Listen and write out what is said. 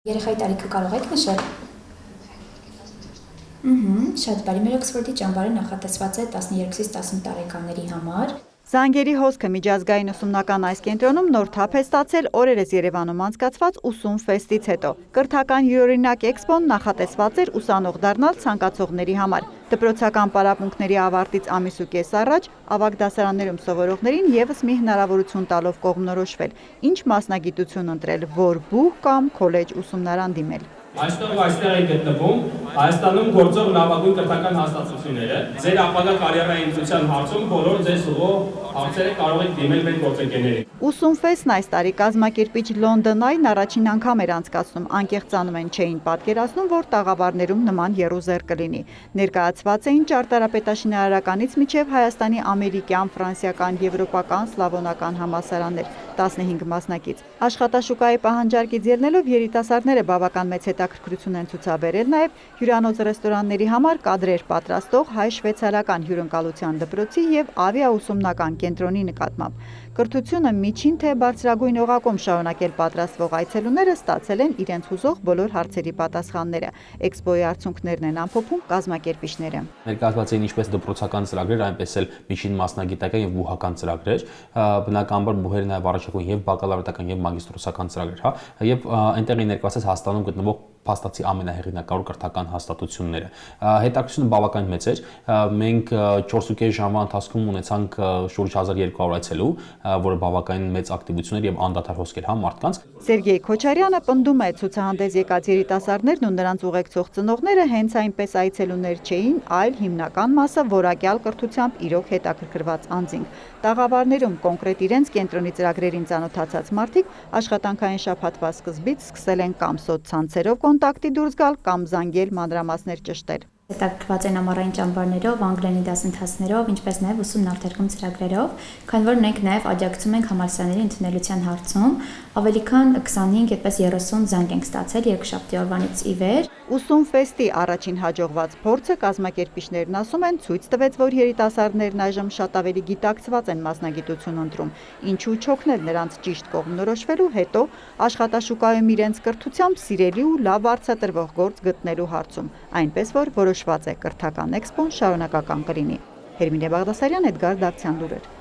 Երեխայի տարիքը կարող եք նշել։ Շատ բարի, մեր Օքսֆորդի ճամբարը նախատեսված է 12-ից 18 տարեկանների համար։ Զանգերի հոսքը միջազգային ուսումնական այս կենտրոնում նոր թափ է ստացել օրերս Երևանում անցկացված ուսում ֆեստից հետո։ Կրթական յուրօրինակ էքսպոն նախատեսված էր ուսանող դառնալ ցանկացողների համար։ Դպրոցական պարապմունքների ավարտից ամիս ու կես առաջ ավագ դասարաններում սովորողներին եւս մի հնարավորություն տալով կողմնորոշվել, ինչ մասնագիտություն ընտրել, որ բուհ կամ քոլեջ ուսումնարան դիմել։ Այստեղ են գտնվում Հայաստանում գործող լավագույն կրթական հաստատությունները։ Ձեր ապագա կարիերայի ընտրության հարցում բոլոր ձեզ ուղղող հարցերը կարող եք դիմել մեր գործընկերներին։ Ուսումֆեստն այս տարի կազմակերպիչ Լոնդոնային առաջին անգամ էր անցկացնում, անկեղծանուն չէին պատկերացնում, որ տաղավարներում նման եռուզեռ կլինի։ Ներկայացված էին ճարտարապետաշինարարականից մինչև Հայաստանի ամերիկյան, ֆրանսիական, եվրոպական, սլավոնական համալսարաններ, 15 մասնակից։ Աշխատաշուկայի պահանջարկից ելնելով երիտասարդները բավական մեծ հետաքրքրություն են ցուցաբերել նաև հյուրանոց-ռեստորանների համար կադրեր պատրաստող հայ-շվեյցարական հյուրընկալության դպրոցի և ավիաուսումնական կենտրոնի նկատմամբ։ Կրթությունը միջին թե բարձրագույն օղակում շարունակել պատրաստվող այցելուները ստացել են իրենց հուզող բոլոր հարցերի պատասխանները։ Էքսպոյի արդյունքներն են ամփոփում կազմակերպիչները։ Ներկայացված էին ինչպես դպրոցական ծրագրեր, այնպես էլ միջին մասնագիտական եւ բուհական ծրագրեր։ Բնականաբար բուհերը նաեւ առաջարկում եւ բակալավրիատական եւ մագիստրոսական ծրագրեր, եւ այնտեղ ներկայացած Հայաստանում գտնվող փաստացի ամենահեղինակավոր կրթական հաստատությունները։ Հետաքրքրությունը բավական մեծ էր։ Մենք 4.5 ժամվա ընթացքում ունեցանք շուրջ 1200 այցելու, որը բավականին մեծ ակտիվություն էր եւ անդադար հոսքեր մարդկանց։ Սերգեյ Քոչարյանը պնդում է, ցուցահանդես եկած երիտասարդներն ու նրանց ուղեկցող ծնողները հենց այնպես այցելուներ չէին, այլ հիմնական մասը որակյալ կրթությամբ իրոք հետաքրքրված անձինք։ Տաղավարներում կոնկրետ իրենց կենտրոնի ծրագրերին ծանոթացած մարդիկ աշխատանքային շաբաթվա սկզբից սկսել են կամ սոցցանցերով կոնտակտի դուրս գալ կամ զանգել մանրամասներ ճշտել։ Հետաքրքրված են ամառային ճամբարներով, անգլերենի դասընթացներով, ինչպես նաև ուսումնարդերկում ծրագրերով, քանի որ մենք նաև աջակցում ենք համալսարանների ընդունելության հարցում, ավելի քան 25, այդպես 30 զանգ ենք ստացել երկուշաբթի օրվանից ի վեր։ Ուսումֆեստի առաջին հաջողված փորձը կազմակերպիչներն ասում են ցույց տվեց, որ երիտասարդներն այժմ շատ ավելի գիտակցված են մասնագիտություն ընտրում, ինչու չօգնել նրանց ճիշտ կողմնորոշվելու, հետո աշխատաշուկայում իրենց կրթությամբ սիրելի ու լավ արձատրվող գործ գտնելու հարցում, այնպես որ որոշված է կրթական էքսպոն շարունակական կլինի։ Հերմինե Բաղդասարյան, Էդգար Դավթյան, լուրեր։